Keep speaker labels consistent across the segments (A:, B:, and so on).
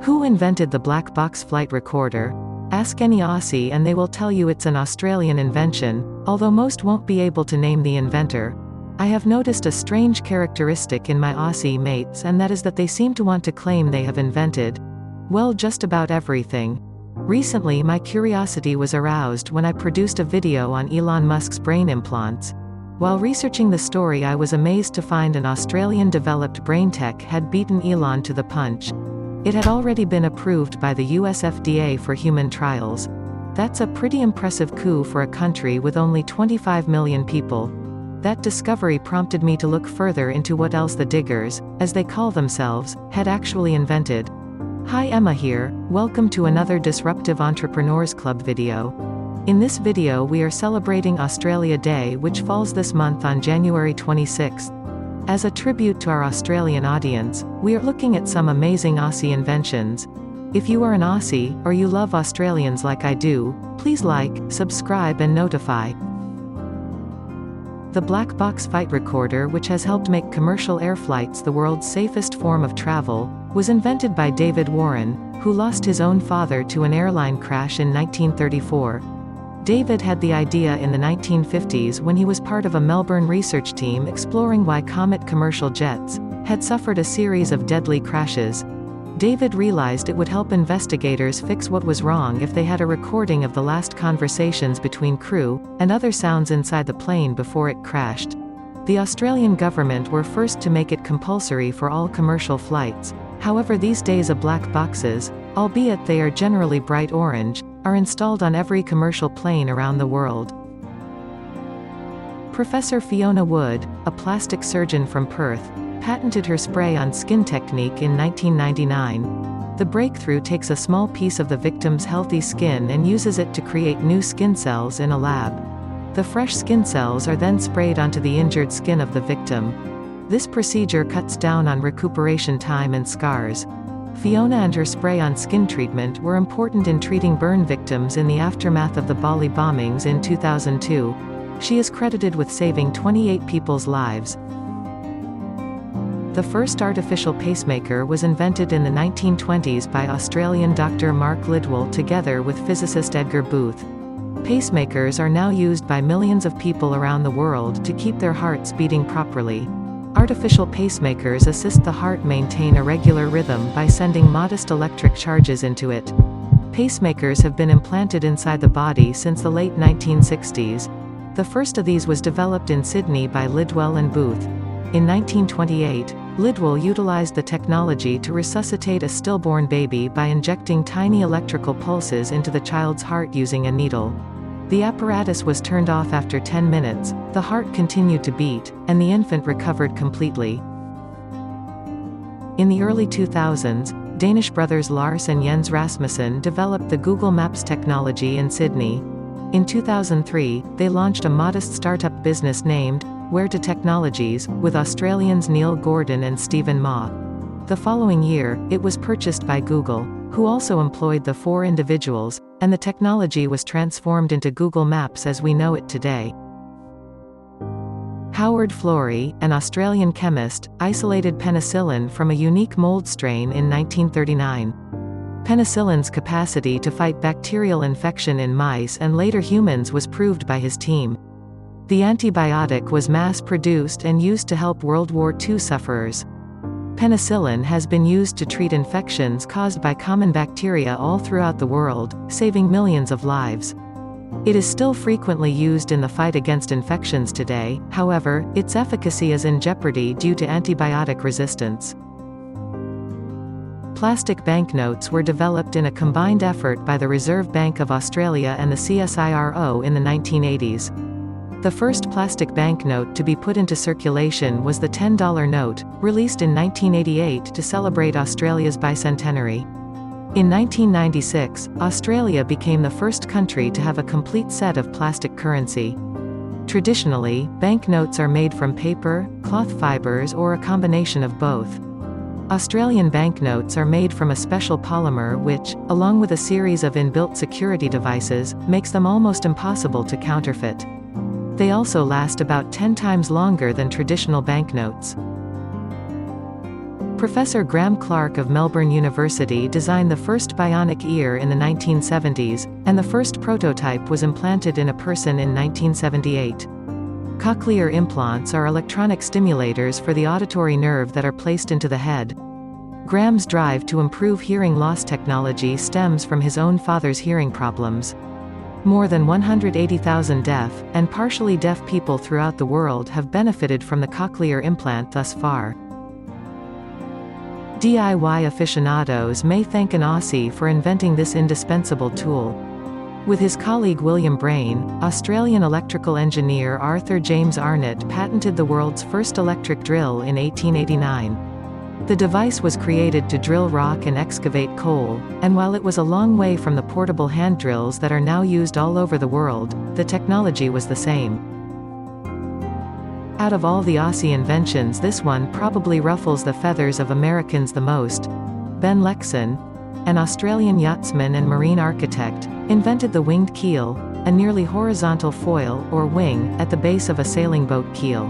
A: Who invented the black box flight recorder? Ask any Aussie and they will tell you it's an Australian invention, although most won't be able to name the inventor. I have noticed a strange characteristic in my Aussie mates, and that is that they seem to want to claim they have invented, well, just about everything. Recently my curiosity was aroused when I produced a video on Elon Musk's brain implants. While researching the story, I was amazed to find an Australian-developed brain tech had beaten Elon to the punch. It had already been approved by the US FDA for human trials. That's a pretty impressive coup for a country with only 25 million people. That discovery prompted me to look further into what else the diggers, as they call themselves, had actually invented. Hi, Emma here, welcome to another Disruptive Entrepreneurs Club video. In this video we are celebrating Australia Day, which falls this month on January 26th. As a tribute to our Australian audience, we are looking at some amazing Aussie inventions. If you are an Aussie, or you love Australians like I do, please like, subscribe and notify. The black box flight recorder, which has helped make commercial air flights the world's safest form of travel, was invented by David Warren, who lost his own father to an airline crash in 1934. David had the idea in the 1950s when he was part of a Melbourne research team exploring why Comet commercial jets had suffered a series of deadly crashes. David realized it would help investigators fix what was wrong if they had a recording of the last conversations between crew, and other sounds inside the plane before it crashed. The Australian government were first to make it compulsory for all commercial flights. However, these days black boxes, albeit they are generally bright orange, are installed on every commercial plane around the world. Professor Fiona Wood, a plastic surgeon from Perth, patented her spray-on skin technique in 1999. The breakthrough takes a small piece of the victim's healthy skin and uses it to create new skin cells in a lab. The fresh skin cells are then sprayed onto the injured skin of the victim. This procedure cuts down on recuperation time and scars. Fiona and her spray-on skin treatment were important in treating burn victims in the aftermath of the Bali bombings in 2002. She is credited with saving 28 people's lives. The first artificial pacemaker was invented in the 1920s by Australian Dr. Mark Lidwell together with physicist Edgar Booth. Pacemakers are now used by millions of people around the world to keep their hearts beating properly. Artificial pacemakers assist the heart maintain a regular rhythm by sending modest electric charges into it. Pacemakers have been implanted inside the body since the late 1960s. The first of these was developed in Sydney by Lidwell and Booth. In 1928, Lidwell utilized the technology to resuscitate a stillborn baby by injecting tiny electrical pulses into the child's heart using a needle. The apparatus was turned off after 10 minutes, the heart continued to beat, and the infant recovered completely. In the early 2000s, Danish brothers Lars and Jens Rasmussen developed the Google Maps technology in Sydney. In 2003, they launched a modest startup business named Where to Technologies, with Australians Neil Gordon and Stephen Ma. The following year, it was purchased by Google, who also employed the 4 individuals, and the technology was transformed into Google Maps as we know it today. Howard Florey, an Australian chemist, isolated penicillin from a unique mold strain in 1939. Penicillin's capacity to fight bacterial infection in mice and later humans was proved by his team. The antibiotic was mass-produced and used to help World War II sufferers. Penicillin has been used to treat infections caused by common bacteria all throughout the world, saving millions of lives. It is still frequently used in the fight against infections today, however, its efficacy is in jeopardy due to antibiotic resistance. Plastic banknotes were developed in a combined effort by the Reserve Bank of Australia and the CSIRO in the 1980s. The first plastic banknote to be put into circulation was the $10 note, released in 1988 to celebrate Australia's bicentenary. In 1996, Australia became the first country to have a complete set of plastic currency. Traditionally, banknotes are made from paper, cloth fibers or a combination of both. Australian banknotes are made from a special polymer which, along with a series of inbuilt security devices, makes them almost impossible to counterfeit. They also last about 10 times longer than traditional banknotes. Professor Graham Clark of Melbourne University designed the first bionic ear in the 1970s, and the first prototype was implanted in a person in 1978. Cochlear implants are electronic stimulators for the auditory nerve that are placed into the head. Graham's drive to improve hearing loss technology stems from his own father's hearing problems. More than 180,000 deaf, and partially deaf people throughout the world have benefited from the cochlear implant thus far. DIY aficionados may thank an Aussie for inventing this indispensable tool. With his colleague William Brain, Australian electrical engineer Arthur James Arnott patented the world's first electric drill in 1889. The device was created to drill rock and excavate coal, and while it was a long way from the portable hand drills that are now used all over the world, the technology was the same. Out of all the Aussie inventions, this one probably ruffles the feathers of Americans the most. Ben Lexon, an Australian yachtsman and marine architect, invented the winged keel, a nearly horizontal foil, or wing, at the base of a sailing boat keel.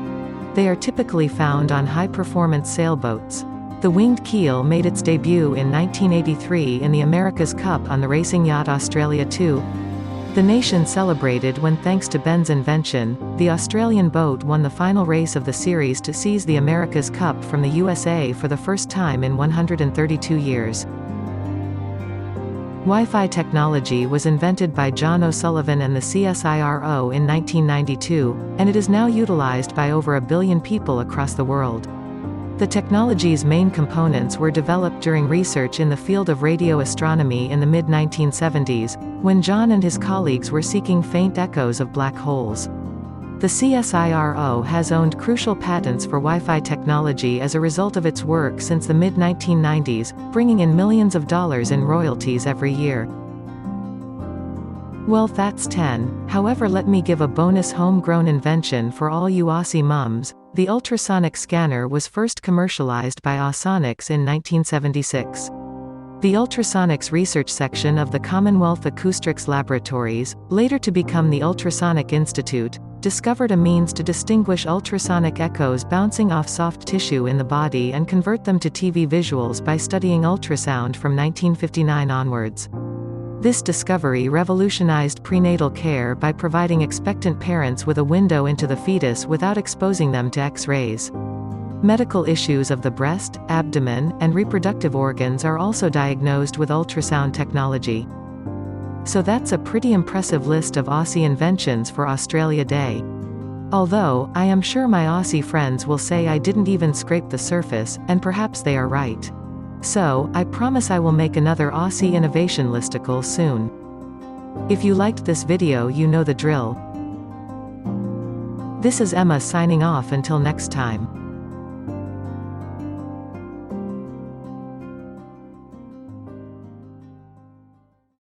A: They are typically found on high-performance sailboats. The winged keel made its debut in 1983 in the America's Cup on the racing yacht Australia 2. The nation celebrated when, thanks to Ben's invention, the Australian boat won the final race of the series to seize the America's Cup from the USA for the first time in 132 years. Wi-Fi technology was invented by John O'Sullivan and the CSIRO in 1992, and it is now utilized by over 1 billion people across the world. The technology's main components were developed during research in the field of radio astronomy in the mid-1970s, when John and his colleagues were seeking faint echoes of black holes. The CSIRO has owned crucial patents for Wi-Fi technology as a result of its work since the mid-1990s, bringing in millions of dollars in royalties every year. Well, that's 10. However, let me give a bonus homegrown invention for all you Aussie mums. The ultrasonic scanner was first commercialized by Ausonics in 1976. The ultrasonics research section of the Commonwealth Acoustics Laboratories, later to become the Ultrasonic Institute, discovered a means to distinguish ultrasonic echoes bouncing off soft tissue in the body and convert them to TV visuals by studying ultrasound from 1959 onwards. This discovery revolutionized prenatal care by providing expectant parents with a window into the fetus without exposing them to X-rays. Medical issues of the breast, abdomen, and reproductive organs are also diagnosed with ultrasound technology. So that's a pretty impressive list of Aussie inventions for Australia Day. Although, I am sure my Aussie friends will say I didn't even scrape the surface, and perhaps they are right. So, I promise I will make another Aussie innovation listicle soon. If you liked this video, you know the drill. This is Emma signing off until next time.